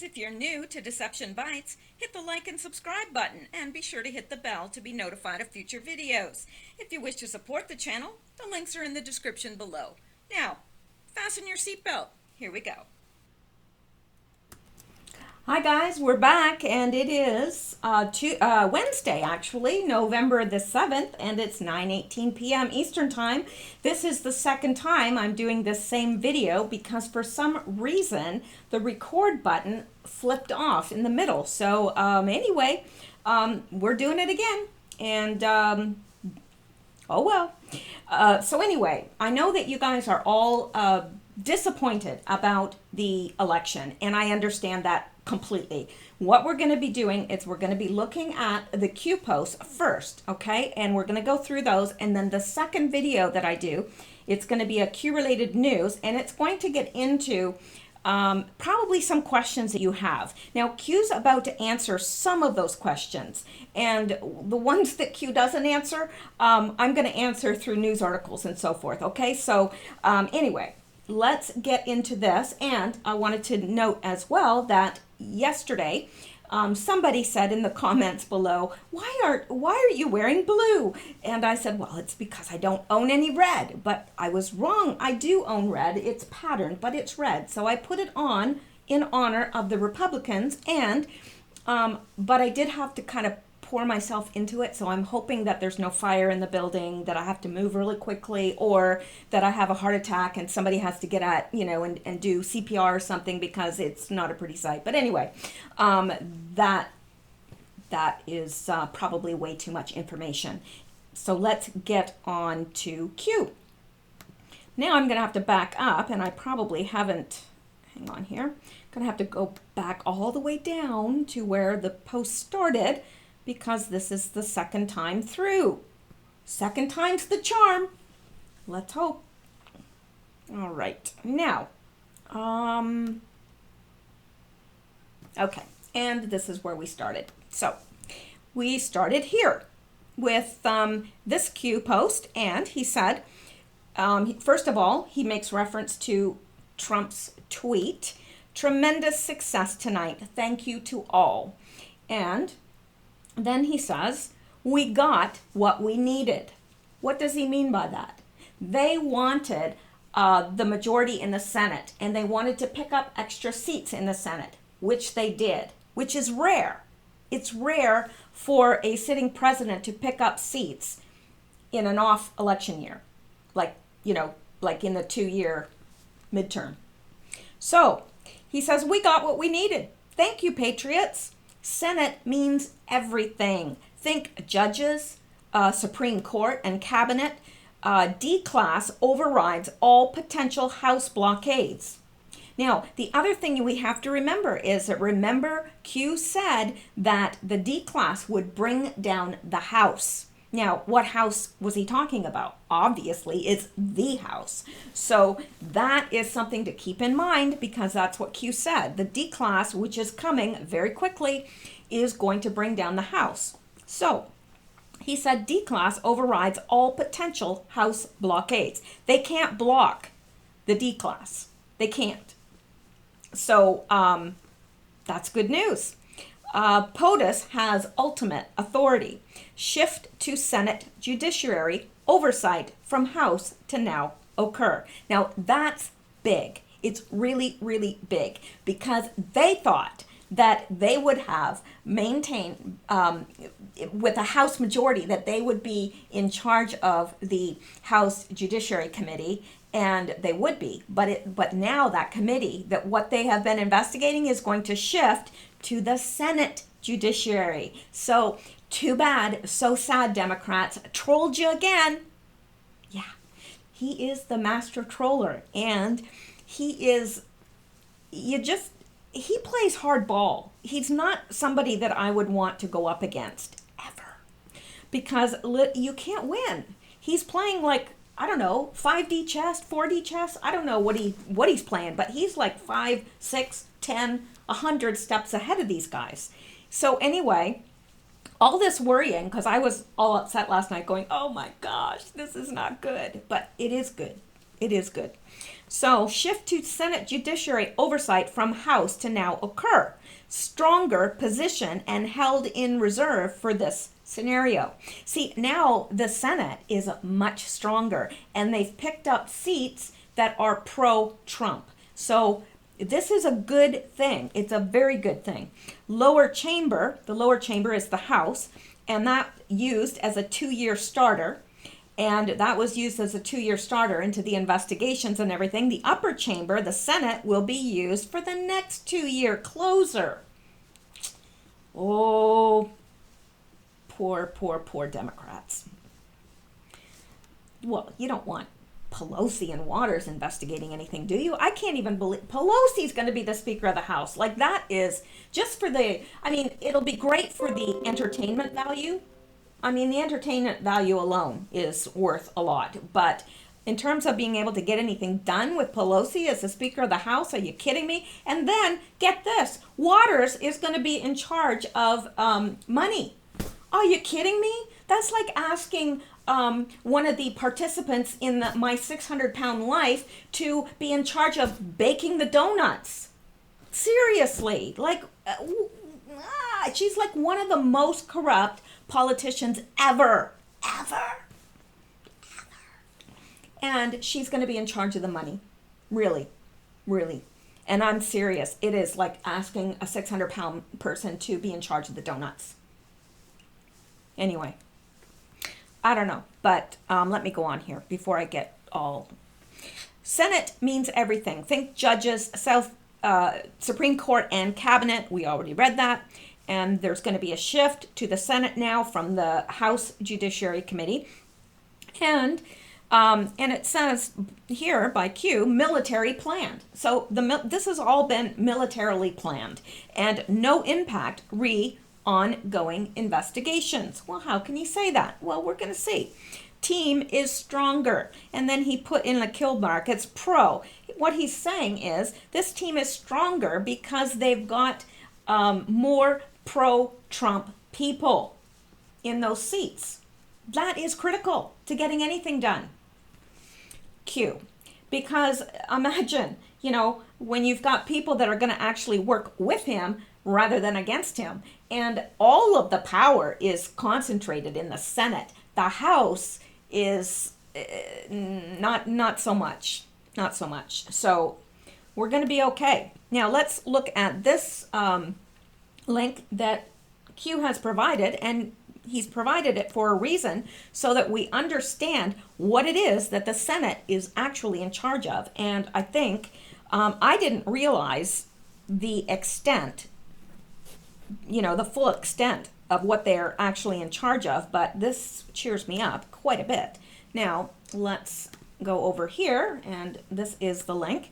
guys, if you're new to Deception Bytes, hit the like and subscribe button and be sure to hit the bell to be notified of future videos. If you wish to support the channel, the links are in the description below. Now, fasten your seatbelt. Here we go. Hi guys, we're back and it is Wednesday actually, November the 7th, and it's 9:18 p.m. Eastern Time. This is the second time I'm doing this same video because for some reason the record button flipped off in the middle. So anyway, we're doing it again and oh well. So anyway, I know that you guys are all disappointed about the election, and I understand that completely. What we're going to be doing is we're going to be looking at the Q posts first, okay? And we're going to go through those, and then the second video that I do, it's going to be a Q-related news, and it's going to get into probably some questions that you have. Now, Q's about to answer some of those questions, and the ones that Q doesn't answer, I'm going to answer through news articles and so forth, okay? So anyway, let's get into this. And I wanted to note as well that yesterday somebody said in the comments below, why are you wearing blue? And I said, well, it's because I don't own any red. But I was wrong. I do own red. It's patterned, but it's red. So I put it on in honor of the Republicans. And but I did have to kind of pour myself into it, so I'm hoping that there's no fire in the building, that I have to move really quickly, or that I have a heart attack and somebody has to get at, and do CPR or something, because it's not a pretty sight. But anyway, that is probably way too much information. So let's get on to Q. Now I'm going to have to back up, and I probably haven't, hang on here, I'm going to have to go back all the way down to where the post started, because this is the second time through. Second time's the charm. Let's hope. All right. Now, okay. And this is where we started. So we started here with this Q post, and he said, first of all, he makes reference to Trump's tweet, "Tremendous success tonight. Thank you to all." And then he says, we got what we needed. What does he mean by that? They wanted the majority in the Senate, and they wanted to pick up extra seats in the Senate, which they did, which is rare. It's rare for a sitting president to pick up seats in an off election year, like in the 2-year midterm. So he says, we got what we needed. Thank you, patriots. Senate means everything. Think judges, Supreme Court, and cabinet. D-class overrides all potential House blockades. Now, the other thing we have to remember is that, remember, Q said that the D-class would bring down the House. Now, what House was he talking about? Obviously, it's the House. So that is something to keep in mind, because that's what Q said. The D-class, which is coming very quickly, is going to bring down the House. So he said D-class overrides all potential House blockades. They can't block the D-class. They can't. So that's good news. POTUS has ultimate authority. Shift to Senate judiciary oversight from House to now occur. Now that's big. It's really, really big, because they thought that they would have maintained, with a House majority, that they would be in charge of the House Judiciary Committee, and they would be. But now that committee, that what they have been investigating, is going to shift to the Senate Judiciary. So too bad, so sad, Democrats. Trolled you again. Yeah, he is the master troller, and he plays hardball. He's not somebody that I would want to go up against, ever. Because you can't win. He's playing like, I don't know, 5D chess, 4D chess. I don't know what he's playing, but he's like 5, 6, 10, 100 steps ahead of these guys. So anyway, all this worrying, because I was all upset last night going, oh my gosh, this is not good. But it is good. It is good. So shift to Senate judiciary oversight from House to now occur. Stronger position and held in reserve for this scenario. See, now the Senate is much stronger, and they've picked up seats that are pro-Trump. So this is a good thing. It's a very good thing. Lower chamber, the lower chamber is the House, and that used as a 2-year starter. And that was used as a 2-year starter into the investigations and everything. The upper chamber, the Senate, will be used for the next 2-year closer. Oh, poor Democrats. Well, you don't want Pelosi and Waters investigating anything, do you? I can't even believe Pelosi's going to be the Speaker of the House. Like, that is just for the, I mean, it'll be great for the entertainment value. I mean, the entertainment value alone is worth a lot. But in terms of being able to get anything done with Pelosi as the Speaker of the House, are you kidding me? And then, get this, Waters is going to be in charge of money. Are you kidding me? That's like asking one of the participants in My 600-Pound Life to be in charge of baking the donuts. Seriously, like, she's like one of the most corrupt politicians ever. And she's going to be in charge of the money. Really. And I'm serious. It is like asking a 600-pound person to be in charge of the donuts. Anyway, I don't know, but let me go on here before I get all. Senate means everything. Think judges, Supreme Court, and cabinet. We already read that. And there's going to be a shift to the Senate now from the House Judiciary Committee. And it says here by Q, military planned. So this has all been militarily planned, and no impact ongoing investigations. Well, how can he say that? Well, we're going to see. Team is stronger. And then he put in the kill mark, it's pro. What he's saying is this team is stronger because they've got more pro-Trump people in those seats. That is critical to getting anything done. Q. Because imagine, when you've got people that are going to actually work with him rather than against him, and all of the power is concentrated in the Senate. The House is not so much. So we're going to be okay. Now let's look at this link that Q has provided, and he's provided it for a reason so that we understand what it is that the Senate is actually in charge of. And I think I didn't realize the extent, the full extent of what they're actually in charge of, but this cheers me up quite a bit. Now, let's go over here, and this is the link.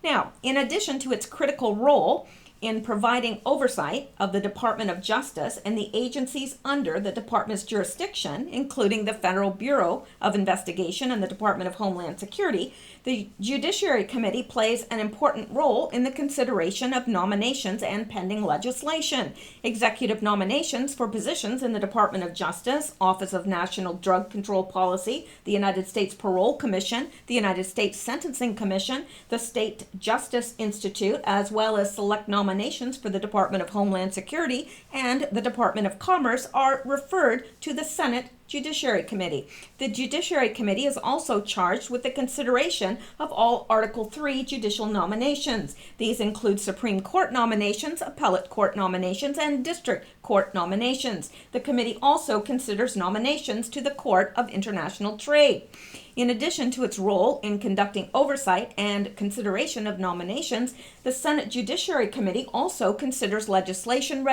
Now, in addition to its critical role in providing oversight of the Department of Justice and the agencies under the department's jurisdiction, including the Federal Bureau of Investigation and the Department of Homeland Security, the Judiciary Committee plays an important role in the consideration of nominations and pending legislation. Executive nominations for positions in the Department of Justice, Office of National Drug Control Policy, the United States Parole Commission, the United States Sentencing Commission, the State Justice Institute, as well as select nominations for the Department of Homeland Security and the Department of Commerce are referred to the Senate Judiciary Committee. The Judiciary Committee is also charged with the consideration of all Article 3 judicial nominations. These include Supreme Court nominations, Appellate Court nominations, and District Court nominations. The committee also considers nominations to the Court of International Trade. In addition to its role in conducting oversight and consideration of nominations, the Senate Judiciary Committee also considers legislation,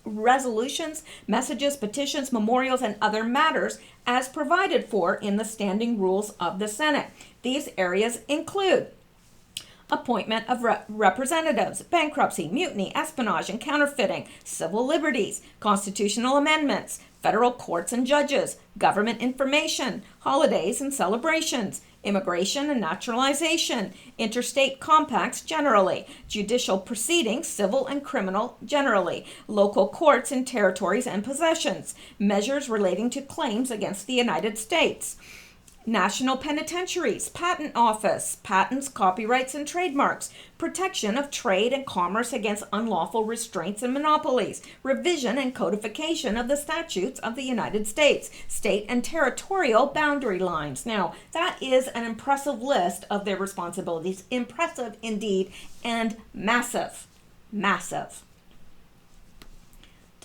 resolutions, messages, petitions, memorials, and other matters as provided for in the standing rules of the Senate. These areas include appointment of representatives, bankruptcy, mutiny, espionage and counterfeiting, civil liberties, constitutional amendments, federal courts and judges, government information, holidays and celebrations, immigration and naturalization, interstate compacts generally, judicial proceedings, civil and criminal generally, local courts in territories and possessions, measures relating to claims against the United States, National penitentiaries, patent office, patents, copyrights, and trademarks, protection of trade and commerce against unlawful restraints and monopolies, revision and codification of the statutes of the United States, state and territorial boundary lines. Now, that is an impressive list of their responsibilities. Impressive indeed, and massive. Massive.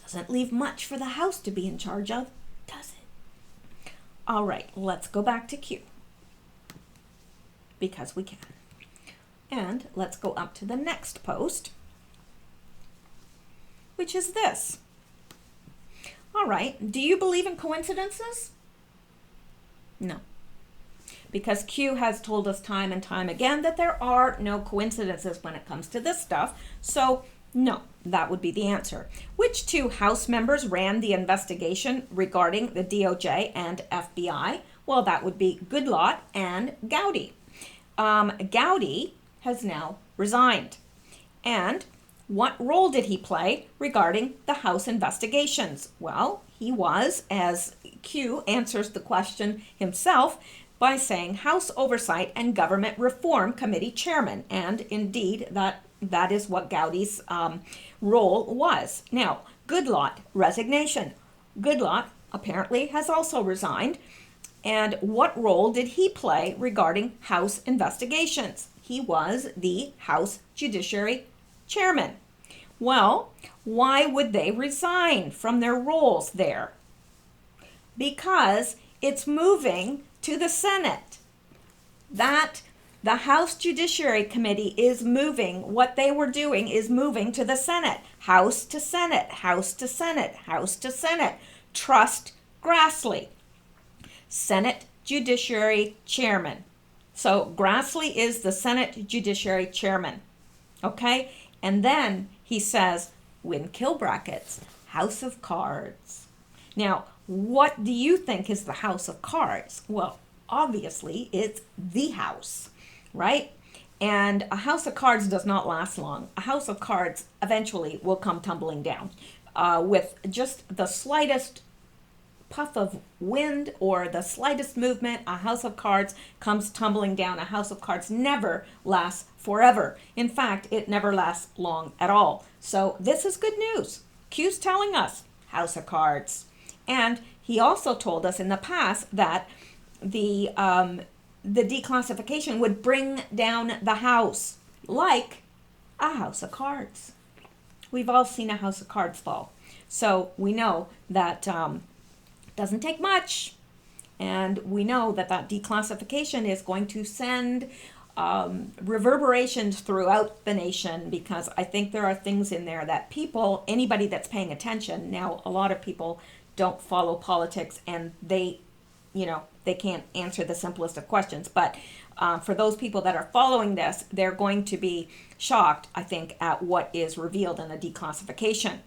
Doesn't leave much for the House to be in charge of, does it? All right, let's go back to Q, because we can. And let's go up to the next post, which is this. All right, do you believe in coincidences? No. Because Q has told us time and time again that there are no coincidences when it comes to this stuff. So no, that would be the answer. Which two House members ran the investigation regarding the DOJ and FBI? Well, that would be Goodlatte and Gowdy. Gowdy has now resigned. And what role did he play regarding the House investigations? Well, he was, as Q answers the question himself, by saying House Oversight and Government Reform Committee Chairman. And indeed, that is what Gowdy's role was. Now, Goodlatte, resignation. Goodlatte apparently has also resigned. And what role did he play regarding House investigations? He was the House Judiciary Chairman. Well, why would they resign from their roles there? Because it's moving to the Senate. That the House Judiciary Committee is moving, what they were doing is moving to the Senate. House to Senate, House to Senate, House to Senate. Trust Grassley, Senate Judiciary Chairman. So Grassley is the Senate Judiciary Chairman. Okay? And then he says, win kill brackets, House of Cards. Now, what do you think is the House of Cards? Well, obviously, it's the House, right? And a House of Cards does not last long. A House of Cards eventually will come tumbling down with just the slightest puff of wind or the slightest movement. A House of Cards comes tumbling down. A House of Cards never lasts forever. In fact, it never lasts long at all. So this is good news. Q's telling us House of Cards. And he also told us in the past that the declassification would bring down the House like a House of Cards. We've all seen a House of Cards fall. So we know that doesn't take much. And we know that that declassification is going to send reverberations throughout the nation, because I think there are things in there that people, anybody that's paying attention, now a lot of people don't follow politics and they can't answer the simplest of questions. But for those people that are following this, they're going to be shocked, I think, at what is revealed in the declassification.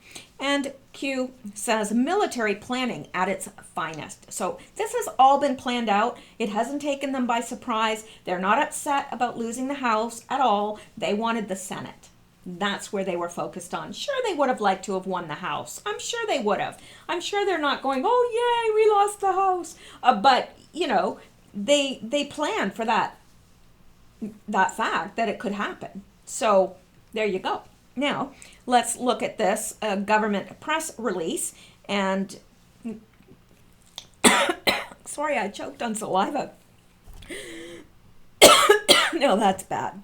And Q says military planning at its finest. So this has all been planned out. It hasn't taken them by surprise. They're not upset about losing the House at all. They wanted the Senate. That's where they were focused on. Sure, they would have liked to have won the House. I'm sure they would have. I'm sure they're not going, oh, yay, we lost the House. But, they planned for that fact that it could happen. So there you go. Now, let's look at this government press release. And sorry, I choked on saliva. No, that's bad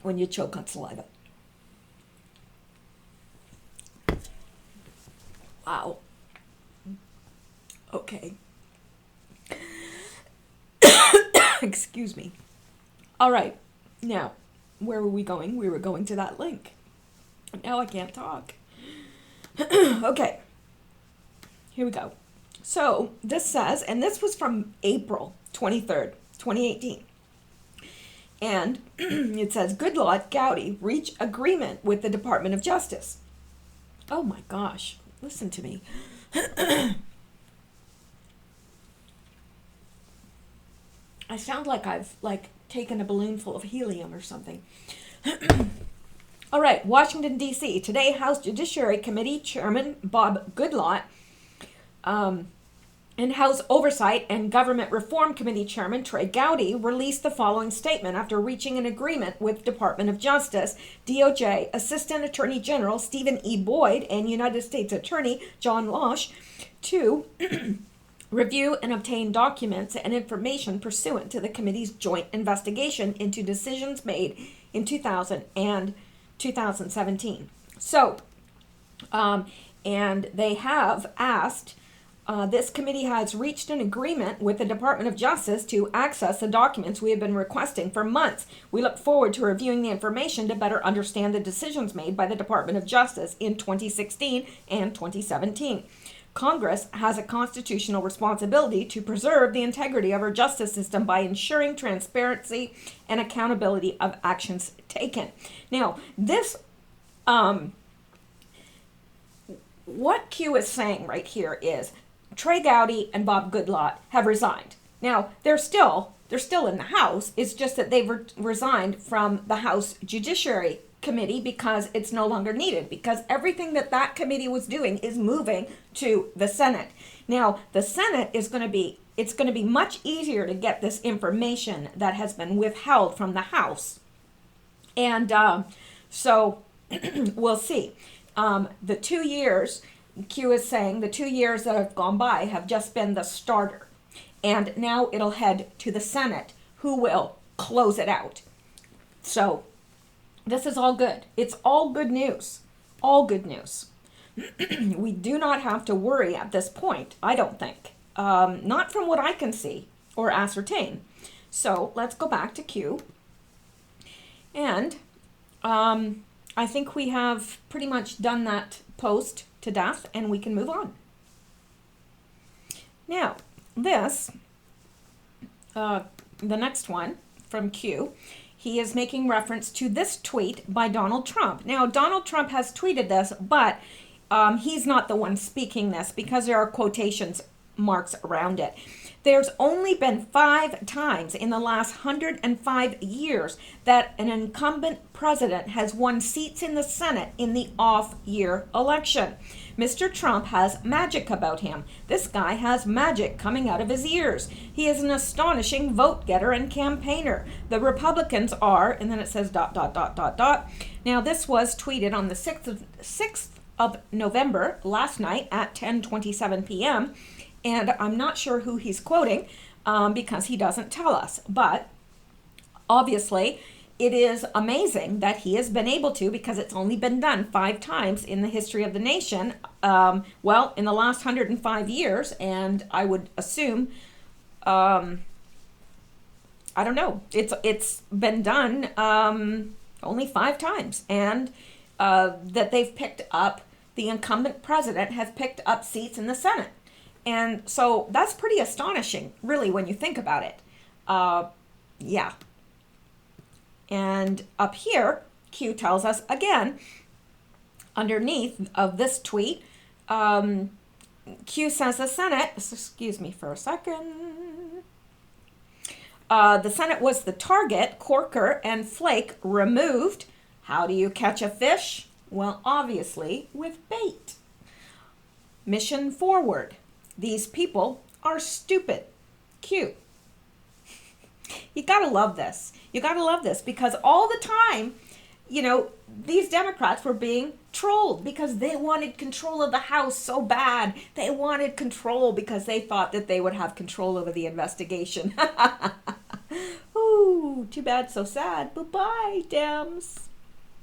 when you choke on saliva. Wow. Okay. Excuse me. All right. Now, where were we going? We were going to that link. Now I can't talk. Okay. Here we go. So this says, and this was from April 23rd, 2018. And it says, Goodlatte, Gowdy reach agreement with the Department of Justice. Oh my gosh. Listen to me. I sound like I've taken a balloon full of helium or something. All right, Washington, D.C. Today, House Judiciary Committee Chairman Bob Goodlatte And House Oversight and Government Reform Committee Chairman Trey Gowdy released the following statement after reaching an agreement with Department of Justice, DOJ, Assistant Attorney General Stephen E. Boyd, and United States Attorney John Losh to review and obtain documents and information pursuant to the committee's joint investigation into decisions made in 2000 and 2017. So, and they have asked, this committee has reached an agreement with the Department of Justice to access the documents we have been requesting for months. We look forward to reviewing the information to better understand the decisions made by the Department of Justice in 2016 and 2017. Congress has a constitutional responsibility to preserve the integrity of our justice system by ensuring transparency and accountability of actions taken. Now, this, what Q is saying right here is Trey Gowdy and Bob Goodlatte have resigned. Now, they're still in the House. It's just that they've resigned from the House Judiciary Committee because it's no longer needed, because everything that committee was doing is moving to the Senate. Now, the Senate is going to be, it's going to be much easier to get this information that has been withheld from the House. And so we'll see. The 2 years, Q is saying, the 2 years that have gone by have just been the starter. And now it'll head to the Senate, who will close it out. So this is all good. It's all good news. All good news. We do not have to worry at this point, I don't think. Not from what I can see or ascertain. So let's go back to Q. And I think we have pretty much done that post to death, and we can move on. Now, this, the next one from Q, he is making reference to this tweet by Donald Trump. Now, Donald Trump has tweeted this, but he's not the one speaking this because there are quotations marks around it. There's only been 5 times in the last 105 years that an incumbent president has won seats in the Senate in the off-year election. Mr. Trump has magic about him. This guy has magic coming out of his ears. He is an astonishing vote getter and campaigner. The Republicans are, and then it says ... Now, this was tweeted on the 6th of November, last night at 10:27 p.m., and I'm not sure who he's quoting because he doesn't tell us. But obviously, it is amazing that he has been able to, because it's only been done 5 times in the history of the nation, well, in the last 105 years, and I would assume, I don't know, it's been done only 5 times, and that they've picked up, the incumbent president has picked up seats in the Senate. And so that's pretty astonishing, really, when you think about it. Yeah. And up here, Q tells us again, underneath of this tweet, Q says the Senate, excuse me for a second, the Senate was the target, Corker and Flake removed. How do you catch a fish? Well, obviously with bait. Mission forward. These people are stupid. Q. You gotta love this. You gotta love this because all the time, you know, these Democrats were being trolled because they wanted control of the House so bad. They wanted control because they thought that they would have control over the investigation. Ooh, too bad, so sad. Bye-bye, Dems.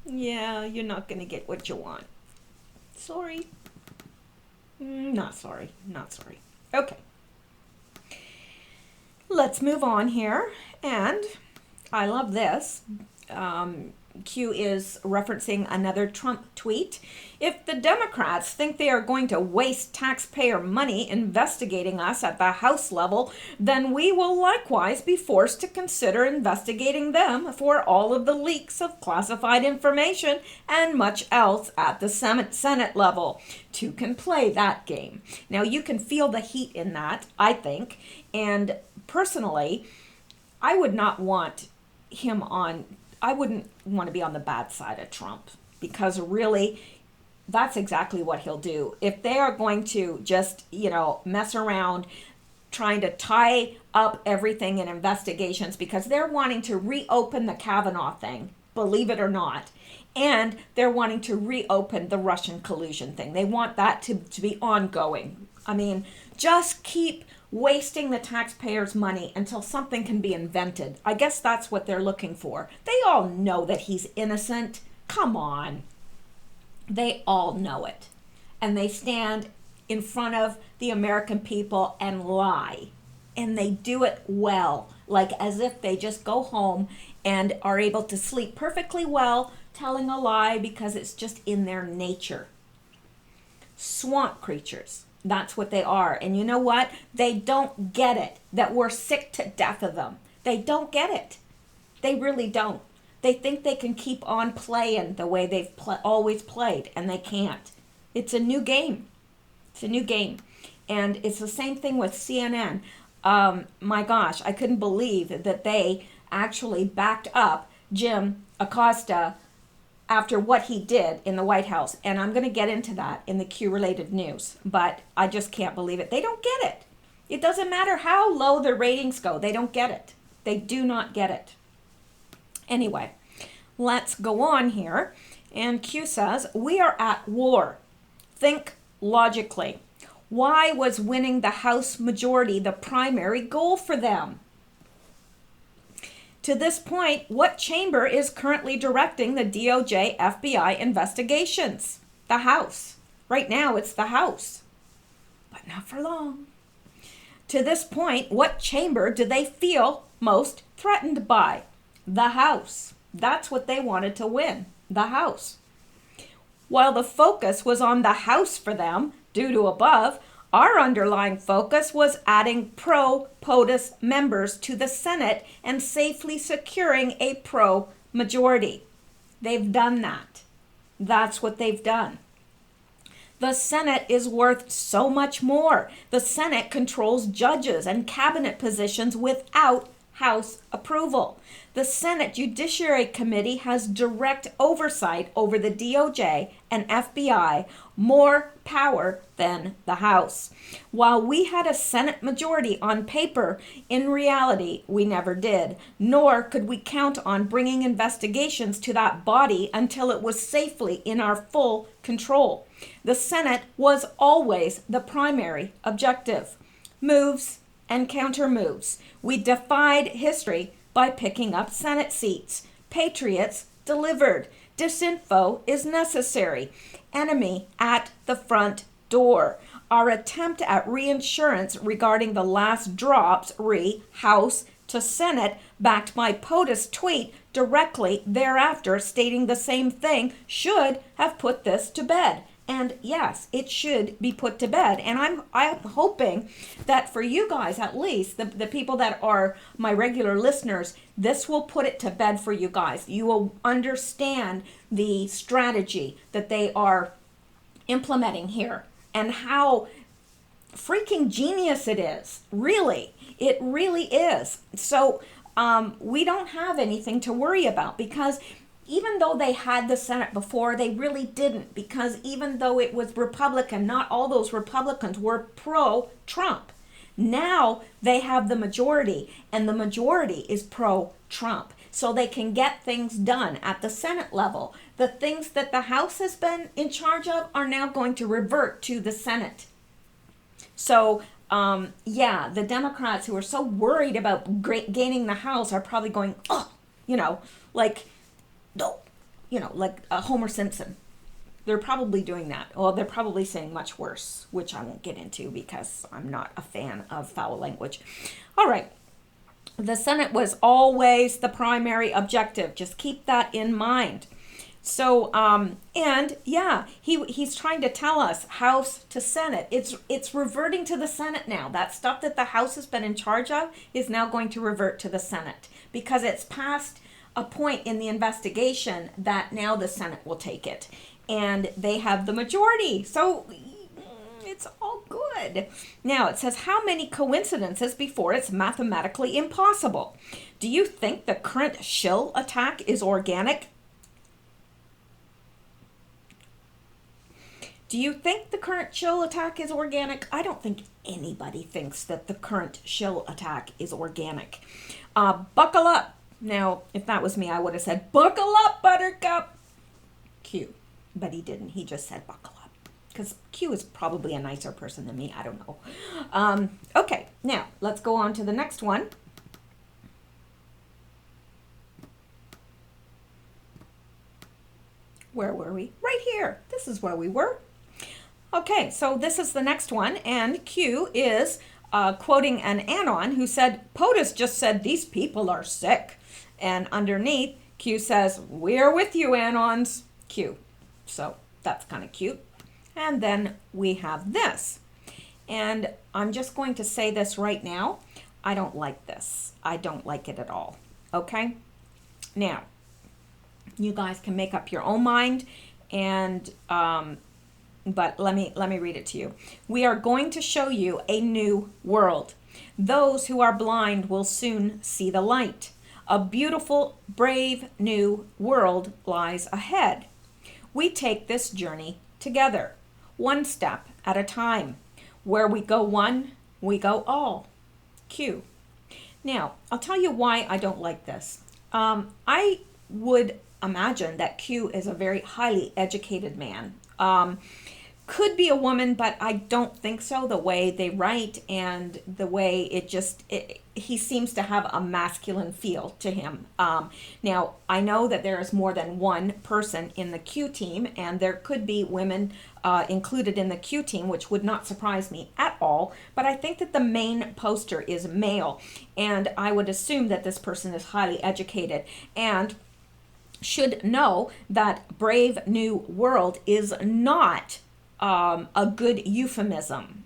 Yeah, you're not gonna get what you want. Sorry. Not sorry. Okay. Let's move on here. And I love this. Q is referencing another Trump tweet. If the Democrats think they are going to waste taxpayer money investigating us at the House level, then we will likewise be forced to consider investigating them for all of the leaks of classified information and much else at the Senate level. Two can play that game. Now, you can feel the heat in that, I think, and personally, I would not want him on, I wouldn't want to be on the bad side of Trump because really that's exactly what he'll do. If they are going to just, mess around trying to tie up everything in investigations, because they're wanting to reopen the Kavanaugh thing, believe it or not, and they're wanting to reopen the Russian collusion thing. They want that to be ongoing. I mean, just keep wasting the taxpayers' money until something can be invented. I guess that's what they're looking for. They all know that he's innocent. Come on. They all know it. And they stand in front of the American people and lie. And they do it well, like as if they just go home and are able to sleep perfectly well, telling a lie because it's just in their nature. Swamp creatures. That's what they are. And you know what? They don't get it, that we're sick to death of them. They don't get it. They really don't. They think they can keep on playing the way they've always played, and they can't. It's a new game. It's a new game. And it's the same thing with CNN. My gosh, I couldn't believe that they actually backed up Jim Acosta after what he did in the White House. And I'm going to get into that in the Q-related news. But I just can't believe it. They don't get it. It doesn't matter how low their ratings go. They don't get it. They do not get it. Anyway, let's go on here. And Q says, we are at war. Think logically. Why was winning the House majority the primary goal for them? To this point, what chamber is currently directing the DOJ FBI investigations? The House. Right now, it's the House. But not for long. To this point, what chamber do they feel most threatened by? The House. That's what they wanted to win. The House. While the focus was on the House for them, due to above, our underlying focus was adding pro-POTUS members to the Senate and safely securing a pro-majority. They've done that. That's what they've done. The Senate is worth so much more. The Senate controls judges and cabinet positions without House approval. The Senate Judiciary Committee has direct oversight over the DOJ and FBI, more power than the House. While we had a Senate majority on paper, in reality, we never did, nor could we count on bringing investigations to that body until it was safely in our full control. The Senate was always the primary objective. Moves and counter moves. We defied history by picking up Senate seats. Patriots delivered. Disinfo is necessary. Enemy at the front door. Our attempt at reinsurance regarding the last drops House to Senate, backed by POTUS tweet directly thereafter stating the same thing, should have put this to bed. And yes, it should be put to bed. And I'm hoping that for you guys, at least, the people that are my regular listeners, this will put it to bed for you guys. You will understand the strategy that they are implementing here and how freaking genius it is. Really, it really is. So we don't have anything to worry about, because even though they had the Senate before, they really didn't, because even though it was Republican, not all those Republicans were pro-Trump. Now they have the majority, and the majority is pro-Trump. So they can get things done at the Senate level. The things that the House has been in charge of are now going to revert to the Senate. So, the Democrats who are so worried about gaining the House are probably going, like Homer Simpson. They're probably doing that. Well, they're probably saying much worse, which I won't get into because I'm not a fan of foul language. All right. The Senate was always the primary objective. Just keep that in mind. So, he's trying to tell us House to Senate. It's reverting to the Senate now. That stuff that the House has been in charge of is now going to revert to the Senate, because it's past a point in the investigation that now the Senate will take it. And they have the majority. So it's all good. Now it says, how many coincidences before it's mathematically impossible? Do you think the current shill attack is organic? Do you think the current shill attack is organic? I don't think anybody thinks that the current shill attack is organic. Buckle up. Now, if that was me, I would have said, buckle up, Buttercup. Q. But he didn't. He just said, buckle up. Because Q is probably a nicer person than me. I don't know. Okay, now let's go on to the next one. Where were we? Right here. This is where we were. Okay, so this is the next one, and Q is quoting an Anon who said, POTUS just said these people are sick. And underneath, Q says, we're with you, Anons. Q. So that's kind of cute. And then we have this. And I'm just going to say this right now. I don't like this. I don't like it at all. Okay? Now, you guys can make up your own mind, and but let me read it to you. We are going to show you a new world. Those who are blind will soon see the light. A beautiful, brave new world lies ahead. We take this journey together, one step at a time. Where we go one, we go all. Q. Now, I'll tell you why I don't like this. I would imagine that Q is a very highly educated man. Could be a woman, but I don't think so, the way they write and the way he seems to have a masculine feel to him. Now, I know that there is more than one person in the Q team, and there could be women included in the Q team, which would not surprise me at all, but I think that the main poster is male, and I would assume that this person is highly educated and should know that Brave New World is not a good euphemism.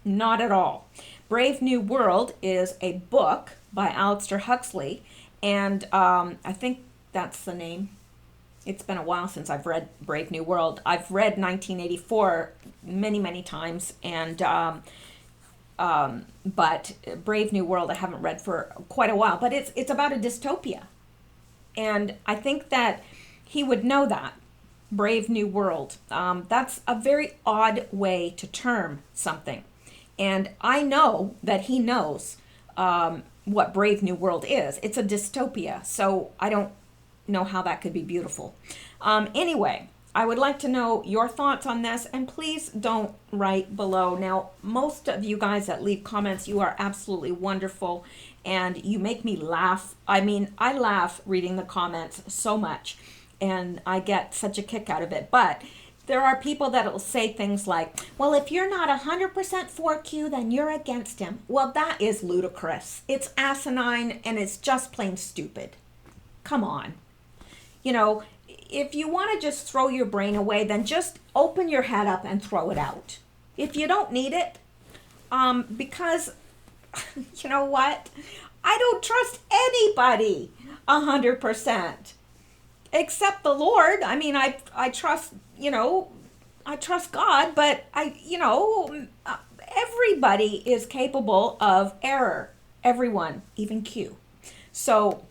Not at all. Brave New World is a book by Alistair Huxley, and I think that's the name. It's been a while since I've read Brave New World. I've read 1984 many, many times, and but Brave New World I haven't read for quite a while. But it's about a dystopia, and I think that he would know that. Brave New World. That's a very odd way to term something. And I know that he knows what Brave New World is. It's a dystopia, so I don't know how that could be beautiful. Anyway, I would like to know your thoughts on this, and please don't write below. Now, most of you guys that leave comments, you are absolutely wonderful, and you make me laugh. I mean, I laugh reading the comments so much, and I get such a kick out of it. But there are people that will say things like, well, if you're not 100% for Q, then you're against him. Well, that is ludicrous. It's asinine, and it's just plain stupid. Come on. You know, if you want to just throw your brain away, then just open your head up and throw it out. If you don't need it, because, you know what? I don't trust anybody 100%. Except the Lord. I mean, I trust, I trust God, but everybody is capable of error. Everyone, even Q. So,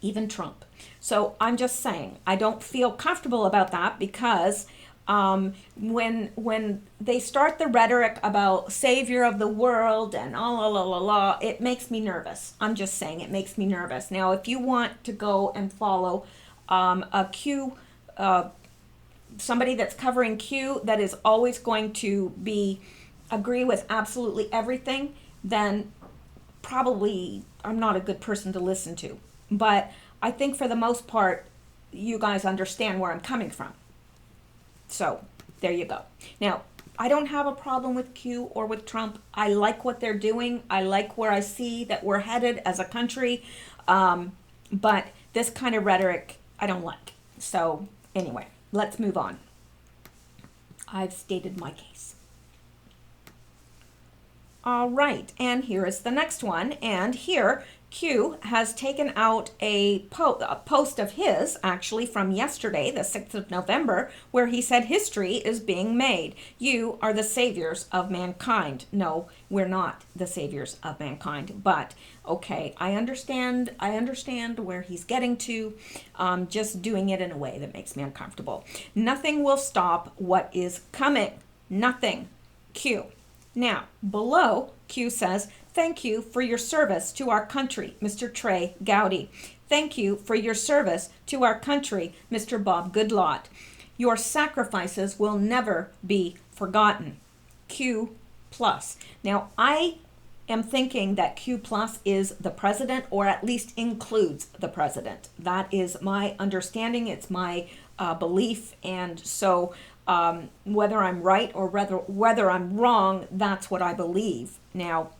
even Trump. So I'm just saying, I don't feel comfortable about that because when they start the rhetoric about savior of the world and it makes me nervous. I'm just saying, it makes me nervous. Now, if you want to go and follow a Q, somebody that's covering Q that is always going to agree with absolutely everything, then probably I'm not a good person to listen to. But I think for the most part, you guys understand where I'm coming from. So there you go. Now, I don't have a problem with Q or with Trump. I like what they're doing. I like where I see that we're headed as a country. But this kind of rhetoric, I don't like. So anyway, let's move on. I've stated my case. All right, and here is the next one. And here, Q has taken out a post of his, actually from yesterday, the 6th of November, where he said history is being made. You are the saviors of mankind. No, we're not the saviors of mankind. But, okay, I understand where he's getting to, just doing it in a way that makes me uncomfortable. Nothing will stop what is coming. Nothing. Q. Now, below, Q says, thank you for your service to our country, Mr. Trey Gowdy. Thank you for your service to our country, Mr. Bob Goodlot. Your sacrifices will never be forgotten. Q plus. Now, I am thinking that Q plus is the president, or at least includes the president. That is my understanding. It's my belief. And so whether I'm right or whether I'm wrong, that's what I believe. Now,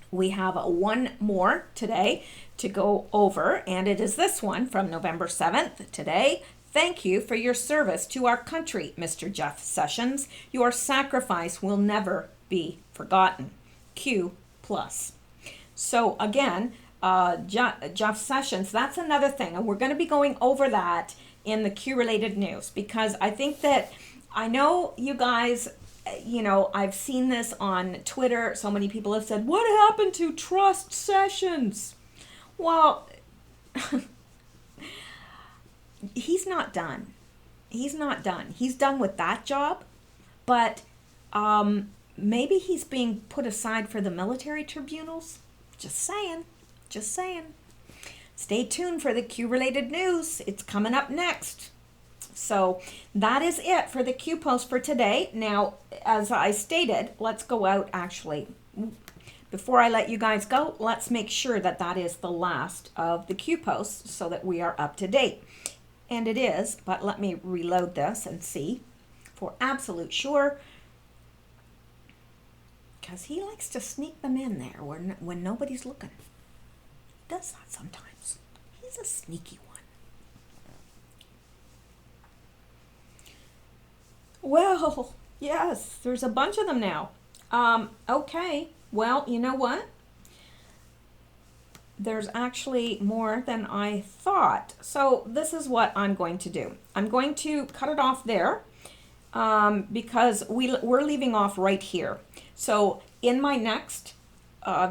we have one more today to go over, and it is this one from November 7th today. Thank you for your service to our country, Mr. Jeff Sessions. Your sacrifice will never be forgotten. Q plus. So again, Jeff Sessions, that's another thing, and we're going to be going over that in the Q-related news, because I think that, I know you guys, you know, I've seen this on Twitter. So many people have said, what happened to Trust Sessions? Well, he's not done. He's not done. He's done with that job, but maybe he's being put aside for the military tribunals. Just saying. Just saying. Stay tuned for the Q-related news. It's coming up next. So that is it for the Q post for today. Now, as I stated, let's go out actually. Before I let you guys go, let's make sure that that is the last of the Q posts so that we are up to date. And it is, but let me reload this and see for absolute sure, because he likes to sneak them in there when nobody's looking. He does that sometimes. He's a sneaky one. Well, yes, there's a bunch of them now. Okay, well, you know what? There's actually more than I thought. So this is what I'm going to do. I'm going to cut it off there because we're leaving off right here. So in my next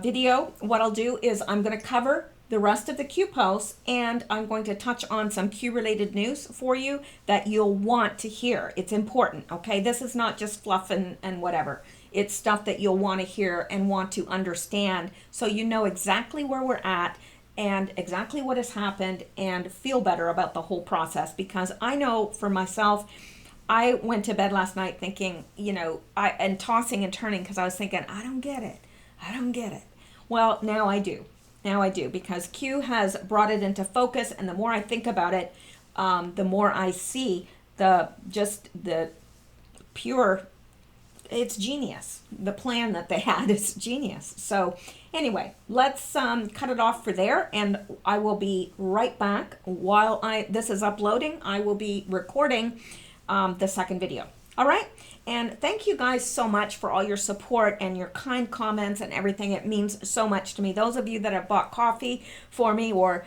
video, what I'll do is I'm going to cover the rest of the Q posts, and I'm going to touch on some Q-related news for you that you'll want to hear. It's important, okay? This is not just fluff and whatever. It's stuff that you'll want to hear and want to understand, so you know exactly where we're at and exactly what has happened and feel better about the whole process. Because I know for myself, I went to bed last night thinking, you know, and tossing and turning because I was thinking, I don't get it. I don't get it. Well, now I do. Now I do, because Q has brought it into focus, and the more I think about it, the more I see the pure, it's genius. The plan that they had is genius. So anyway, let's cut it off for there, and I will be right back. While this is uploading, I will be recording the second video. All right? And thank you guys so much for all your support and your kind comments and everything. It means so much to me. Those of you that have bought coffee for me or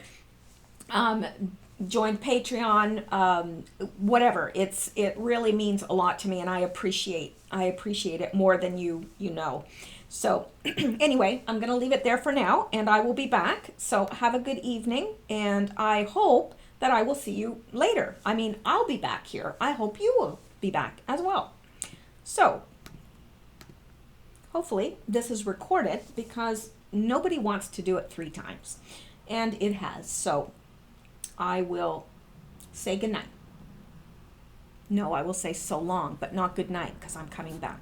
joined Patreon, whatever, it really means a lot to me, and I appreciate it more than you know. So anyway, I'm going to leave it there for now, and I will be back. So have a good evening, and I hope that I will see you later. I mean, I'll be back here. I hope you will be back as well. So hopefully this is recorded, because nobody wants to do it 3 times, and it has. So I will say goodnight. No, I will say so long, but not good night, because I'm coming back.